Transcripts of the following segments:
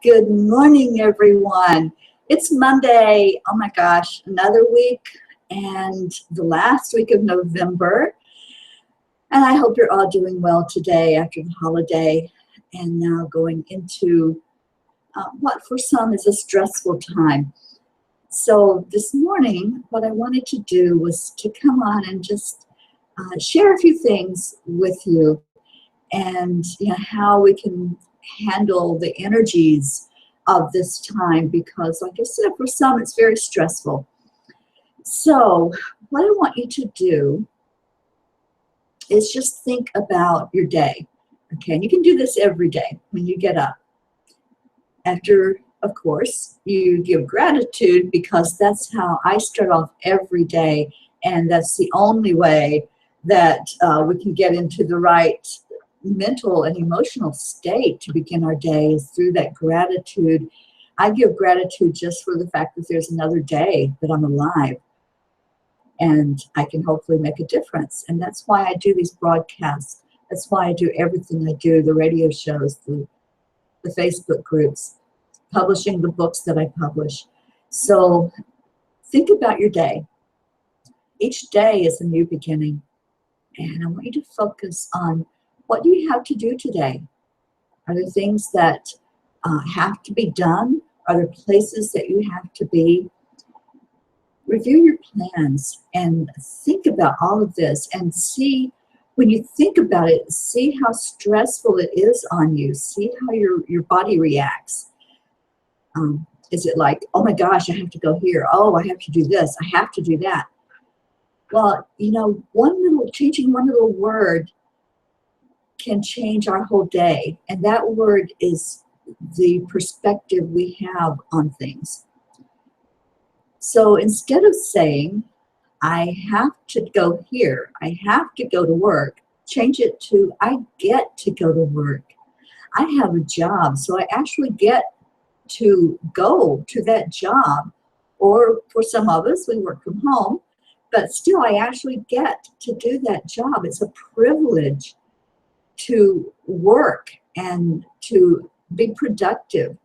Good morning, everyone. It's Monday. Oh my gosh, another week and the last week of November. And I hope you're all doing well today after the holiday and now going into what for some is a stressful time. So this morning, what I wanted to do was to come on and just share a few things with you and how we can handle the energies of this time, because like I said, for some it's very stressful. So what I want you to do is just think about your day. Okay, and you can do this every day when you get up. After, of course, you give gratitude, because that's how I start off every day, and that's the only way that we can get into the right mental and emotional state to begin our day, is through that gratitude. I give gratitude just for the fact that there's another day, that I'm alive, and I can hopefully make a difference. And that's why I do these broadcasts. That's why I do everything I do, the radio shows, the Facebook groups, publishing the books that I publish. So think about your day. Each day is a new beginning. And I want you to focus on, what do you have to do today? Are there things that have to be done? Are there places that you have to be? Review your plans and think about all of this, and see, when you think about it, see how stressful it is on you. See how your body reacts. Is it like, oh my gosh, I have to go here. Oh, I have to do this. I have to do that. Well, changing one little word can change our whole day. And that word is the perspective we have on things. So instead of saying, I have to go here, I have to go to work, change it to, I get to go to work. I have a job, so I actually get to go to that job. Or for some of us, we work from home, but still I actually get to do that job. It's a privilege to work and to be productive.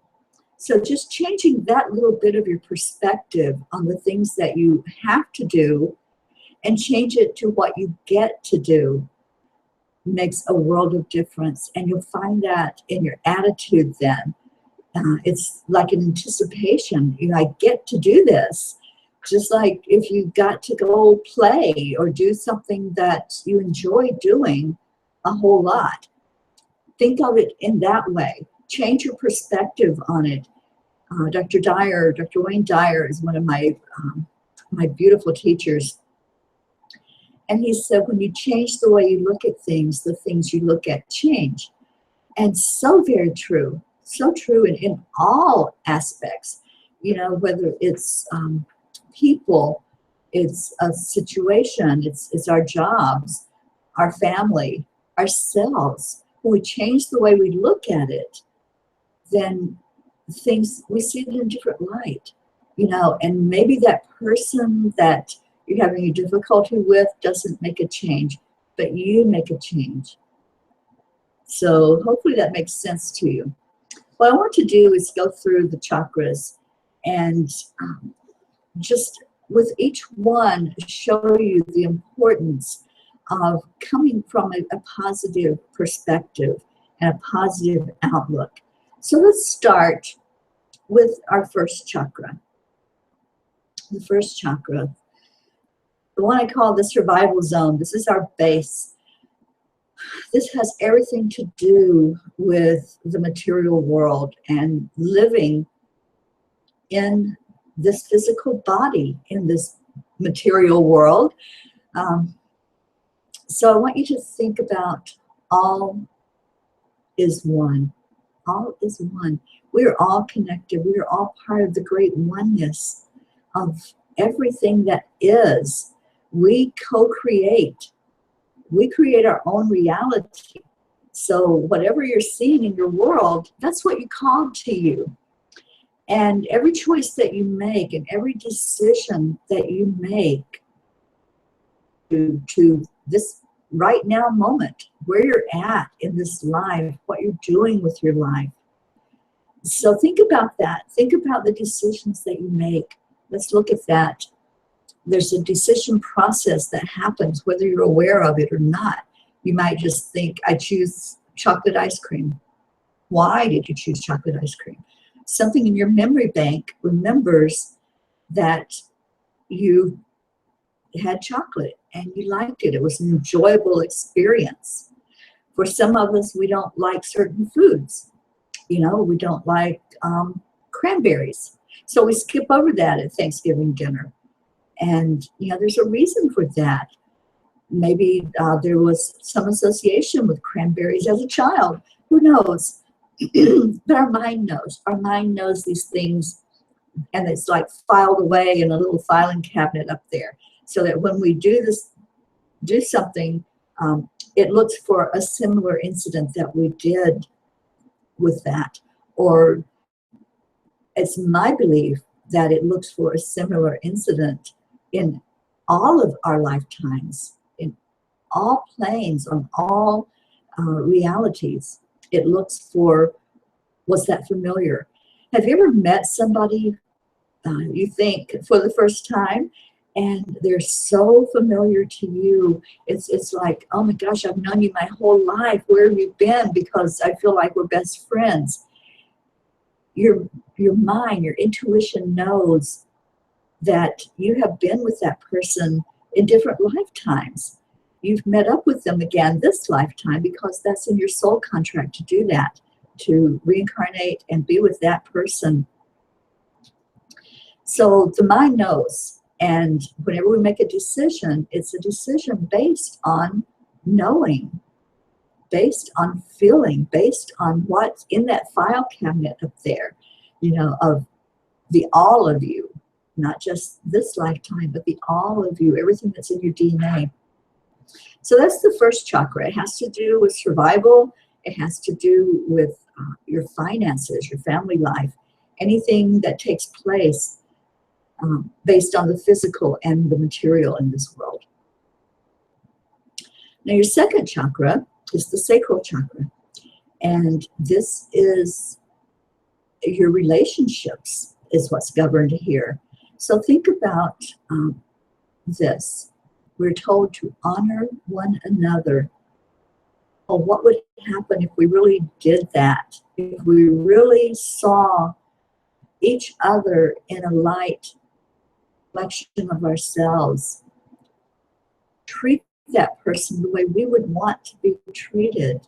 So just changing that little bit of your perspective on the things that you have to do, and change it to what you get to do, makes a world of difference. And you'll find that in your attitude then. It's like an anticipation. I get to do this. Just like if you got to go play or do something that you enjoy doing a whole lot. Think of it in that way. Change your perspective on it. Dr. Wayne Dyer is one of my beautiful teachers. And he said, when you change the way you look at things, the things you look at change. And so very true. So true in all aspects. Whether it's people, it's a situation, it's our jobs, our family, ourselves. When we change the way we look at it, then things, we see it in a different light. And maybe that person that you're having a difficulty with doesn't make a change, but you make a change. So hopefully that makes sense to you. What I want to do is go through the chakras and just with each one show you the importance of coming from a positive perspective and a positive outlook. So let's start with our first chakra. The first chakra, the one I call the survival zone. This is our base. This has everything to do with the material world and living in this physical body, in this material world. So I want you to think about all is one. All is one. We are all connected. We are all part of the great oneness of everything that is. We co-create. We create our own reality. So whatever you're seeing in your world, that's what you call to you. And every choice that you make and every decision that you make to this right now moment, where you're at in this life, what you're doing with your life, So think about that. Think about the decisions that you make. Let's look at that. There's a decision process that happens whether you're aware of it or not. You might just think, I choose chocolate ice cream. Why did you choose chocolate ice cream? Something in your memory bank remembers that you had chocolate and you liked it. It was an enjoyable experience. For some of us, we don't like certain foods. You know, we don't like cranberries. So we skip over that at Thanksgiving dinner. And, you know, there's a reason for that. Maybe there was some association with cranberries as a child. Who knows? But our mind knows. Our mind knows these things, and it's like filed away in a little filing cabinet up there, so that when we do something, it looks for a similar incident that we did with that. Or it's my belief that it looks for a similar incident in all of our lifetimes, in all planes, on all realities. It looks for, was that familiar? Have you ever met somebody you think for the first time, and they're so familiar to you? It's like, oh my gosh, I've known you my whole life. Where have you been? Because I feel like we're best friends. Your mind, your intuition knows that you have been with that person in different lifetimes. You've met up with them again this lifetime because that's in your soul contract to do that, to reincarnate and be with that person. So the mind knows, and whenever we make a decision, it's a decision based on knowing, based on feeling, based on what's in that file cabinet up there, you know, of the all of you, not just this lifetime, but the all of you, everything that's in your DNA. So that's the first chakra. It has to do with survival. It has to do with your finances, your family life, anything that takes place based on the physical and the material in this world. Now, your second chakra is the sacral chakra. And this is your relationships, is what's governed here. So think about this. We're told to honor one another. Well, what would happen if we really did that? If we really saw each other in a light reflection of ourselves, treat that person the way we would want to be treated,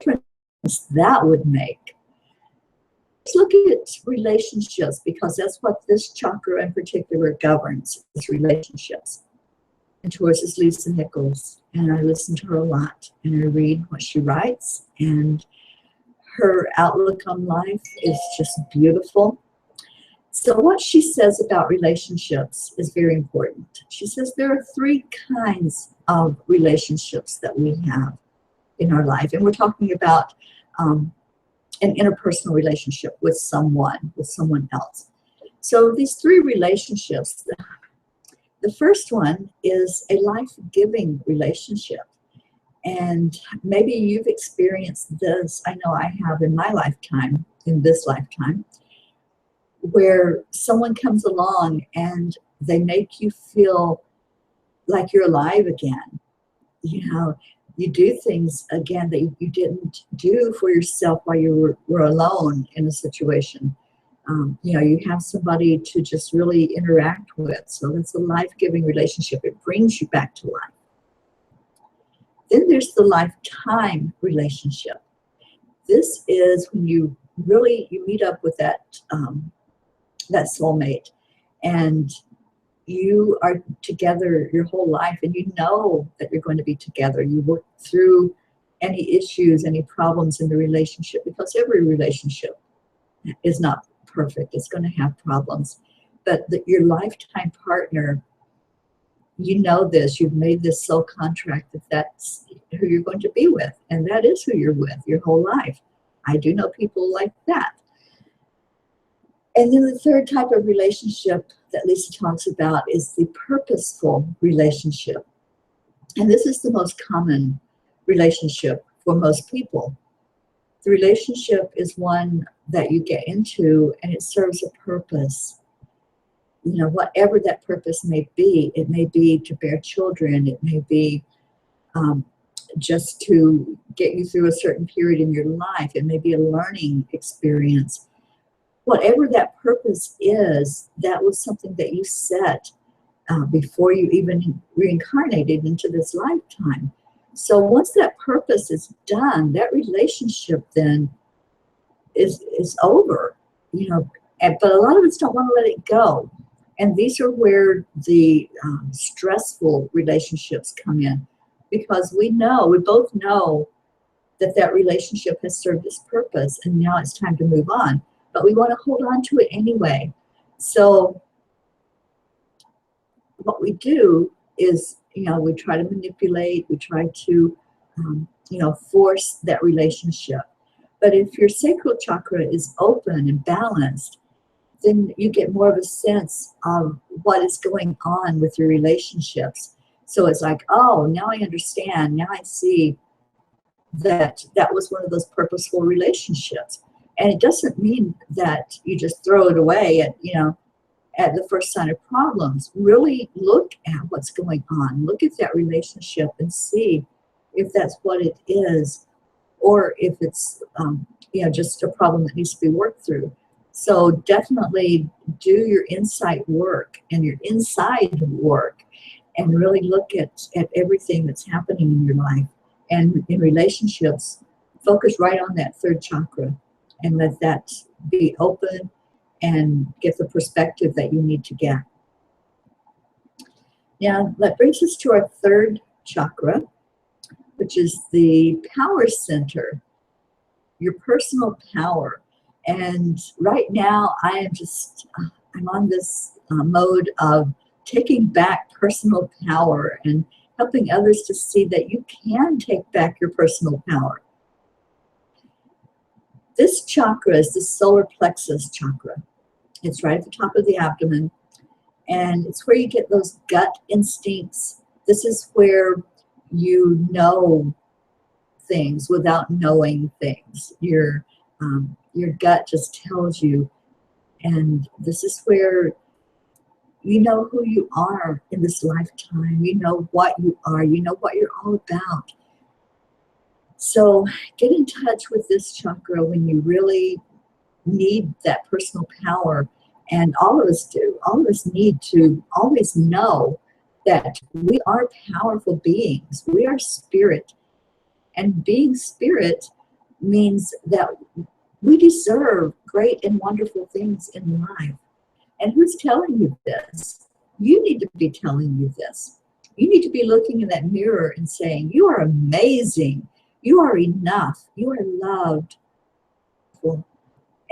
what difference that would make. Let's look at relationships, because that's what this chakra in particular governs, is relationships. And towards is Lisa Nichols, and I listen to her a lot, and I read what she writes, and her outlook on life is just beautiful. So what she says about relationships is very important. She says there are three kinds of relationships that we have in our life, and we're talking about an interpersonal relationship with someone else. So these three relationships, the first one is a life-giving relationship. And maybe you've experienced this, I know I have in my lifetime, in this lifetime, where someone comes along and they make you feel like you're alive again. You know, you do things again that you didn't do for yourself while you were alone in a situation. You know, you have somebody to just really interact with. So it's a life-giving relationship. It brings you back to life. Then there's the lifetime relationship. This is when you meet up with that soulmate, and you are together your whole life, and you know that you're going to be together. You work through any issues, any problems in the relationship, because every relationship is not perfect. It's going to have problems. But your lifetime partner, you know this, you've made this soul contract that that's who you're going to be with, and that is who you're with your whole life. I do know people like that. And then the third type of relationship that Lisa talks about is the purposeful relationship. And this is the most common relationship for most people. The relationship is one that you get into and it serves a purpose. You know, whatever that purpose may be, it may be to bear children, it may be just to get you through a certain period in your life, it may be a learning experience. Whatever that purpose is, that was something that you set before you even reincarnated into this lifetime. So once that purpose is done, that relationship then is over, you know. But a lot of us don't want to let it go. And these are where the stressful relationships come in, because we both know that relationship has served its purpose and now it's time to move on. But we want to hold on to it anyway. So what we do is, you know, we try to manipulate, we try to, you know, force that relationship. But if your sacral chakra is open and balanced, then you get more of a sense of what is going on with your relationships. So it's like, oh, now I understand. Now I see that that was one of those purposeful relationships. And it doesn't mean that you just throw it away at, you know, at the first sign of problems. Really look at what's going on. Look at that relationship and see if that's what it is, or if it's, you know, just a problem that needs to be worked through. So definitely do your insight work and your inside work, and really look at everything that's happening in your life. And in relationships, focus right on that third chakra and let that be open and get the perspective that you need to get. Now, that brings us to our third chakra, which is the power center, your personal power. And right now, I'm on this mode of taking back personal power and helping others to see that you can take back your personal power. This chakra is the solar plexus chakra. It's right at the top of the abdomen, and it's where you get those gut instincts. This is where you know things without knowing things. Your gut just tells you, and this is where you know who you are in this lifetime. You know what you are. You know what you're all about. So get in touch with this chakra when you really need that personal power. And all of us do. All of us need to always know that we are powerful beings. We are spirit. And being spirit means that we deserve great and wonderful things in life. And who's telling you this? You need to be telling you this. You need to be looking in that mirror and saying, you are amazing. You are enough. You are loved.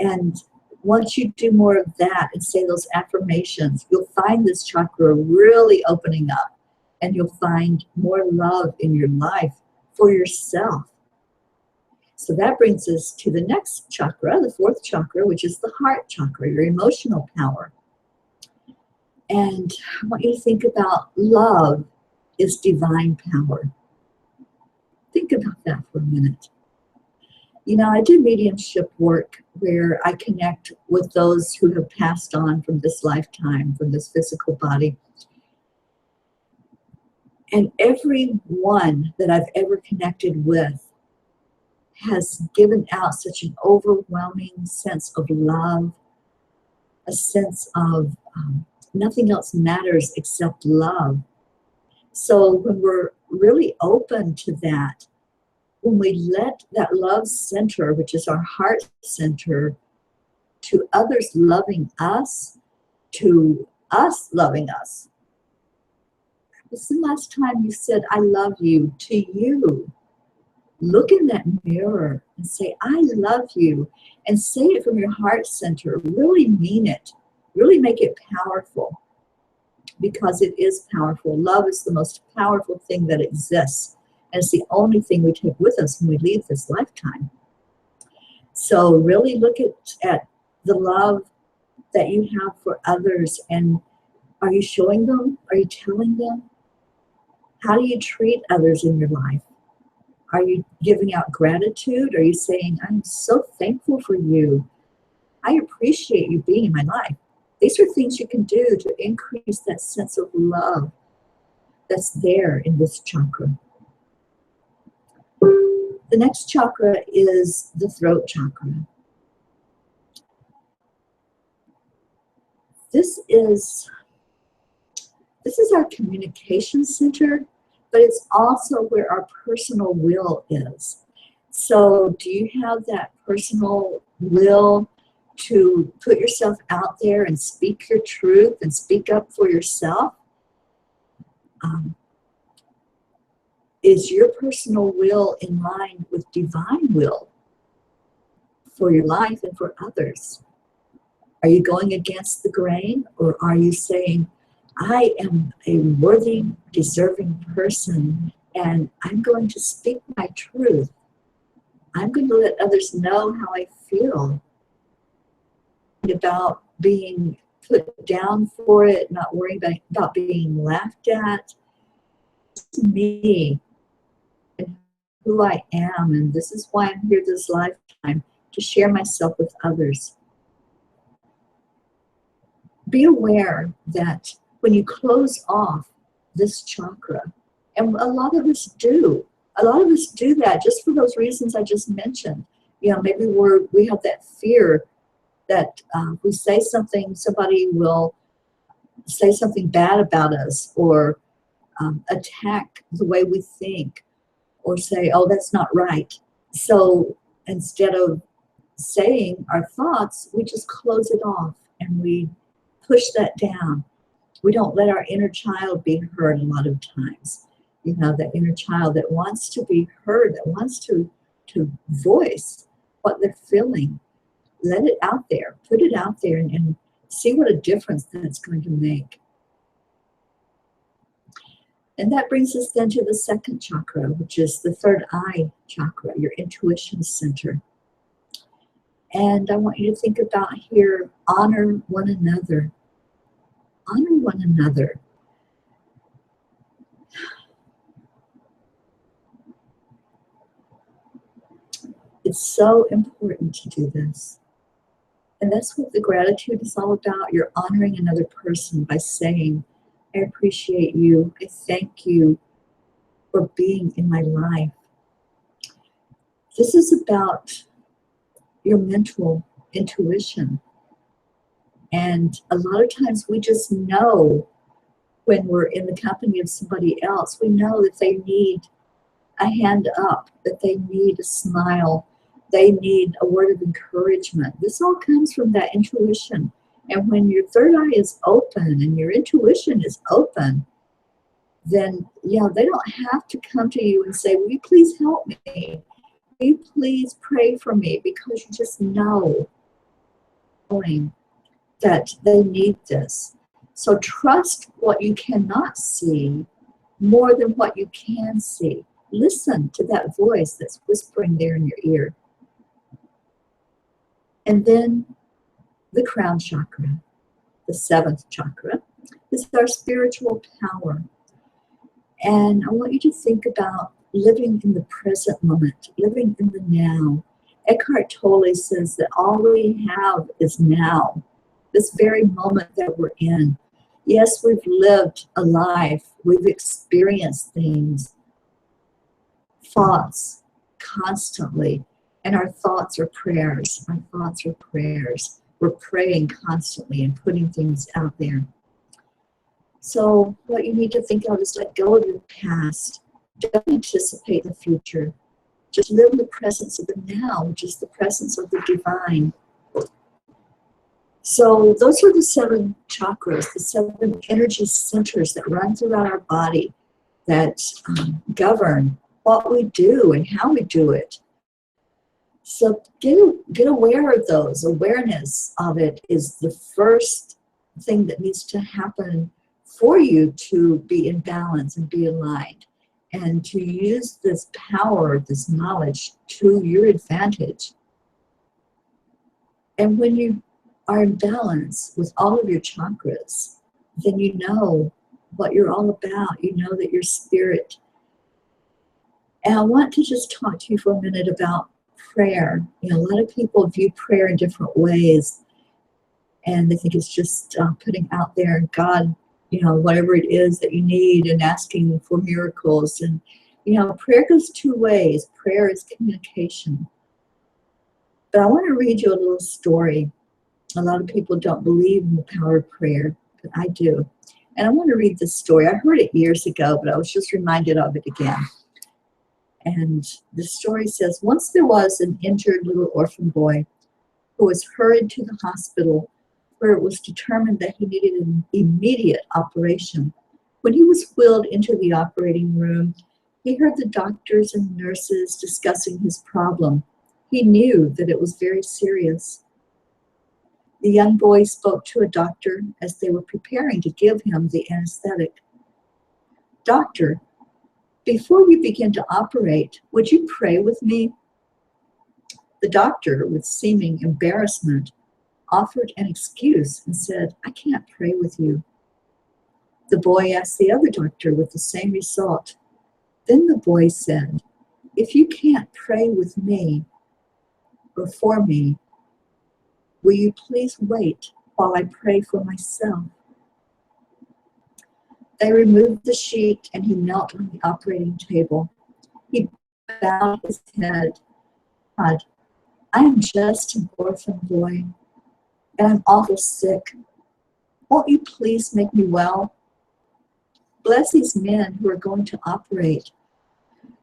And once you do more of that and say those affirmations, you'll find this chakra really opening up, and you'll find more love in your life for yourself. So that brings us to the next chakra, the fourth chakra, which is the heart chakra, your emotional power. And I want you to think about love is divine power. Think about that for a minute. You know, I do mediumship work where I connect with those who have passed on from this lifetime, from this physical body. And every one that I've ever connected with has given out such an overwhelming sense of love, a sense of nothing else matters except love. So when we're really open to that, when we let that love center, which is our heart center, to others loving us, to us loving us. When's the last time you said, I love you, to you? Look in that mirror and say, I love you. And say it from your heart center. Really mean it. Really make it powerful. Because it is powerful. Love is the most powerful thing that exists. And it's the only thing we take with us when we leave this lifetime. So really look at the love that you have for others. And are you showing them? Are you telling them? How do you treat others in your life? Are you giving out gratitude? Are you saying, I'm so thankful for you. I appreciate you being in my life. These are things you can do to increase that sense of love that's there in this chakra. The next chakra is the throat chakra. This is our communication center, but it's also where our personal will is. So do you have that personal will to put yourself out there and speak your truth and speak up for yourself? Is your personal will in line with divine will for your life and for others? Are you going against the grain, or are you saying, I am a worthy, deserving person, and I'm going to speak my truth. I'm going to let others know how I feel about being put down for it, not worrying about being laughed at. It's me and who I am, and this is why I'm here this lifetime, to share myself with others. Be aware that when you close off this chakra, and a lot of us do that just for those reasons I just mentioned. You know, maybe we have that fear that we say something, somebody will say something bad about us, or attack the way we think, or say, oh, that's not right. So instead of saying our thoughts, we just close it off and we push that down. We don't let our inner child be heard a lot of times. You know, that inner child that wants to be heard, that wants to voice what they're feeling. Let it out there, put it out there, and see what a difference that's going to make. And that brings us then to the second chakra, which is the third eye chakra, your intuition center. And I want you to think about here, honor one another. Honor one another. It's so important to do this. And that's what the gratitude is all about. You're honoring another person by saying, I appreciate you. I thank you for being in my life. This is about your mental intuition. And a lot of times we just know when we're in the company of somebody else, we know that they need a hand up, that they need a smile, they need a word of encouragement. This all comes from that intuition. And when your third eye is open and your intuition is open, then, yeah, they don't have to come to you and say, will you please help me? Will you please pray for me? Because you just know that they need this. So trust what you cannot see more than what you can see. Listen to that voice that's whispering there in your ear. And then the crown chakra, the seventh chakra, is our spiritual power. And I want you to think about living in the present moment, living in the now. Eckhart Tolle says that all we have is now, this very moment that we're in. Yes, we've lived a life, we've experienced things, thoughts constantly, and our thoughts are prayers. Our thoughts are prayers. We're praying constantly and putting things out there. So what you need to think of is let go of your past. Don't anticipate the future. Just live in the presence of the now, which is the presence of the divine. So those are the seven chakras, the seven energy centers that run throughout our body that govern what we do and how we do it. So get aware of those. Awareness of it is the first thing that needs to happen for you to be in balance and be aligned, and to use this power, this knowledge to your advantage. And when you are in balance with all of your chakras, then you know what you're all about. You know that your spirit And I want to just talk to you for a minute about prayer. You know, a lot of people view prayer in different ways, and they think it's just putting out there, God, you know, whatever it is that you need, and asking for miracles. And, you know, prayer goes two ways. Prayer is communication. But I want to read you a little story. A lot of people don't believe in the power of prayer, but I do. And I want to read this story. I heard it years ago, but I was just reminded of it again. And the story says, once there was an injured little orphan boy who was hurried to the hospital where it was determined that he needed an immediate operation. When he was wheeled into the operating room, he heard the doctors and nurses discussing his problem. He knew that it was very serious. The young boy spoke to a doctor as they were preparing to give him the anesthetic. Doctor, before you begin to operate, would you pray with me? The doctor, with seeming embarrassment, offered an excuse and said, I can't pray with you. The boy asked the other doctor with the same result. Then the boy said, if you can't pray with me or for me, will you please wait while I pray for myself? They removed the sheet and he knelt on the operating table. He bowed his head. God, I am just an orphan boy, and I'm awful sick. Won't you please make me well? Bless these men who are going to operate,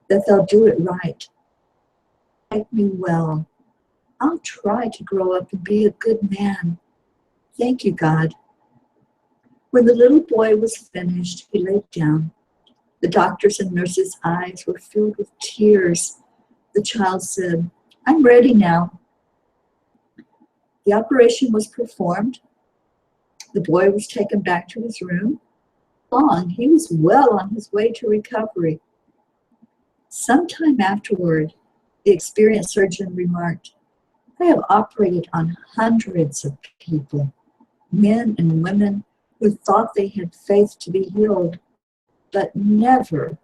that they'll do it right. Make me well. I'll try to grow up and be a good man. Thank you, God. When the little boy was finished, he laid down. The doctors and nurses' eyes were filled with tears. The child said, I'm ready now. The operation was performed. The boy was taken back to his room. He was well on his way to recovery. Sometime afterward, the experienced surgeon remarked, I have operated on hundreds of people, men and women who thought they had faith to be healed, but never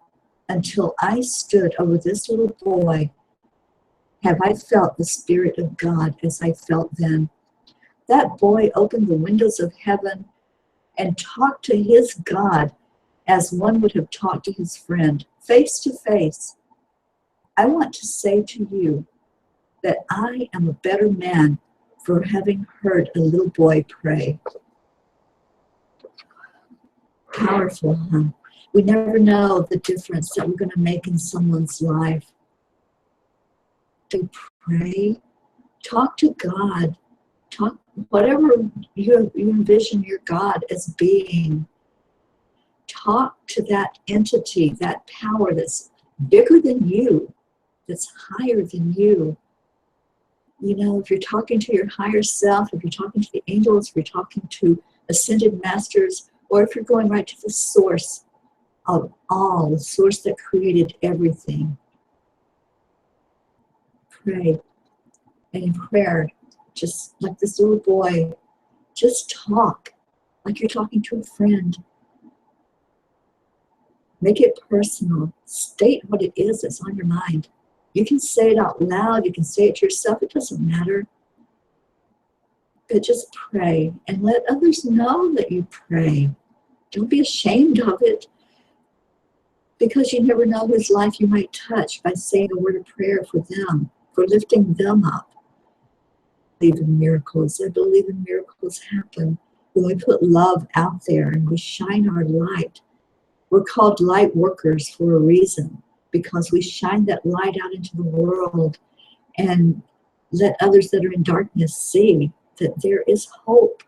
until I stood over this little boy have I felt the Spirit of God as I felt then. That boy opened the windows of heaven and talked to his God as one would have talked to his friend, face to face. I want to say to you that I am a better man for having heard a little boy pray. Powerful, huh? We never know the difference that we're going to make in someone's life. To pray, talk to God, talk whatever you envision your God as being. Talk to that entity, that power that's bigger than you, that's higher than you. You know, if you're talking to your higher self, if you're talking to the angels, if you're talking to ascended masters, or if you're going right to the source of all, the source that created everything. Pray. And in prayer, just like this little boy, just talk like you're talking to a friend. Make it personal. State what it is that's on your mind. You can say it out loud. You can say it to yourself. It doesn't matter. But just pray and let others know that you pray. Don't be ashamed of it, because you never know whose life you might touch by saying a word of prayer for them, for lifting them up. I believe in miracles. I believe in miracles happen when we put love out there and we shine our light. We're called light workers for a reason, because we shine that light out into the world and let others that are in darkness see that there is hope.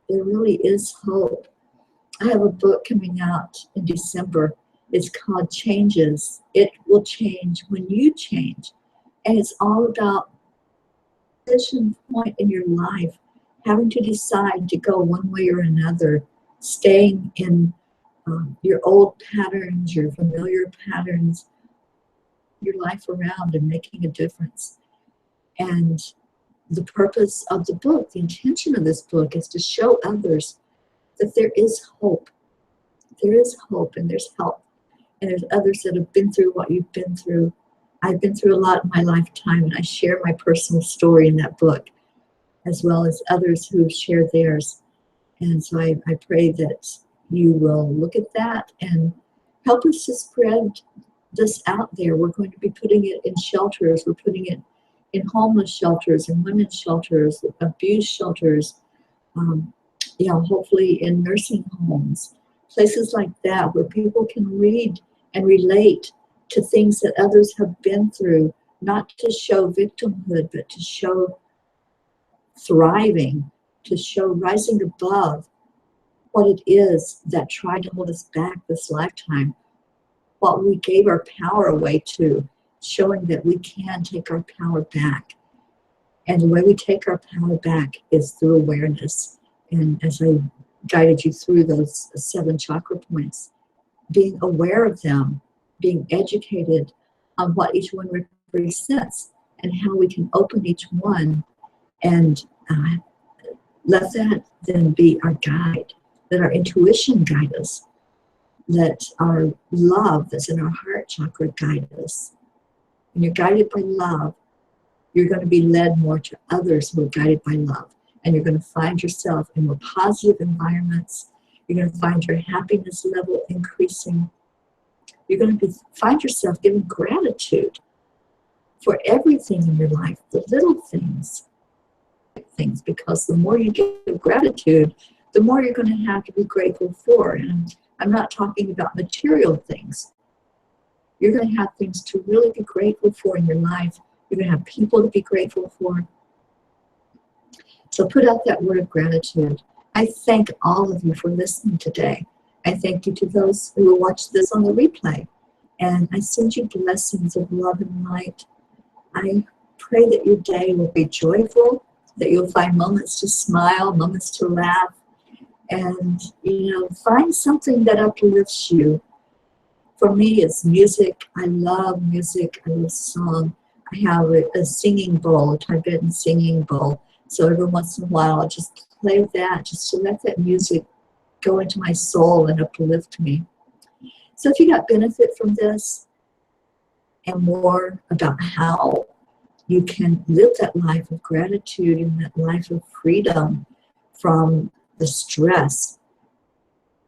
There really is hope. I have a book coming out in December. It's called Changes. It will change when you change. And it's all about a decision point in your life, having to decide to go one way or another, staying in your old patterns, your familiar patterns, your life around and making a difference. And the purpose of the book, the intention of this book, is to show others that there is hope. There is hope and there's help. And there's others that have been through what you've been through. I've been through a lot in my lifetime, and I share my personal story in that book, as well as others who have shared theirs. And so I pray that you will look at that and help us to spread this out there. We're going to be putting it in shelters. We're putting it in homeless shelters, in women's shelters, abuse shelters, hopefully in nursing homes, places like that where people can read and relate to things that others have been through, not to show victimhood, but to show thriving, to show rising above what it is that tried to hold us back this lifetime, what we gave our power away to, showing that we can take our power back. And the way we take our power back is through awareness. And as I guided you through those 7 chakra points, being aware of them, being educated on what each one represents and how we can open each one and let that then be our guide, let our intuition guide us, let our love that's in our heart chakra guide us. When you're guided by love, you're going to be led more to others who are guided by love. And you're going to find yourself in more positive environments. You're going to find your happiness level increasing. You're going to find yourself giving gratitude for everything in your life, the little things, because the more you give gratitude, the more you're going to have to be grateful for. And I'm not talking about material things. You're going to have things to really be grateful for in your life. You're going to have people to be grateful for. So put out that word of gratitude. I thank all of you for listening today. I thank you to those who will watch this on the replay. And I send you blessings of love and light. I pray that your day will be joyful, that you'll find moments to smile, moments to laugh, and find something that uplifts you. For me, it's music. I love music. I love song. I have a singing bowl, a Tibetan singing bowl. So every once in a while, I'll just play that, just to let that music go into my soul and uplift me. So if you got benefit from this and more about how you can live that life of gratitude and that life of freedom from the stress,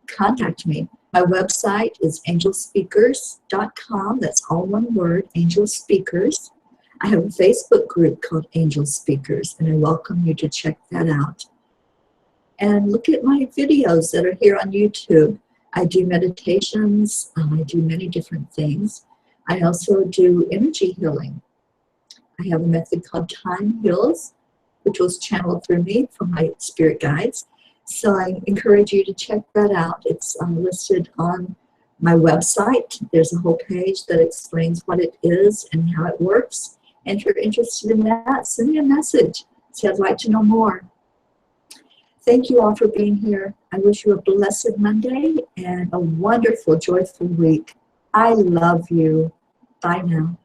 contact me. My website is angelspeakers.com. That's all one word, Angelspeakers. I have a Facebook group called Angelspeakers, and I welcome you to check that out. And look at my videos that are here on YouTube. I do meditations. I do many different things. I also do energy healing. I have a method called Time Heals, which was channeled through me from my spirit guides. So I encourage you to check that out. It's listed on my website. There's a whole page that explains what it is and how it works. And if you're interested in that, send me a message. Say, I'd like to know more. Thank you all for being here. I wish you a blessed Monday and a wonderful, joyful week. I love you. Bye now.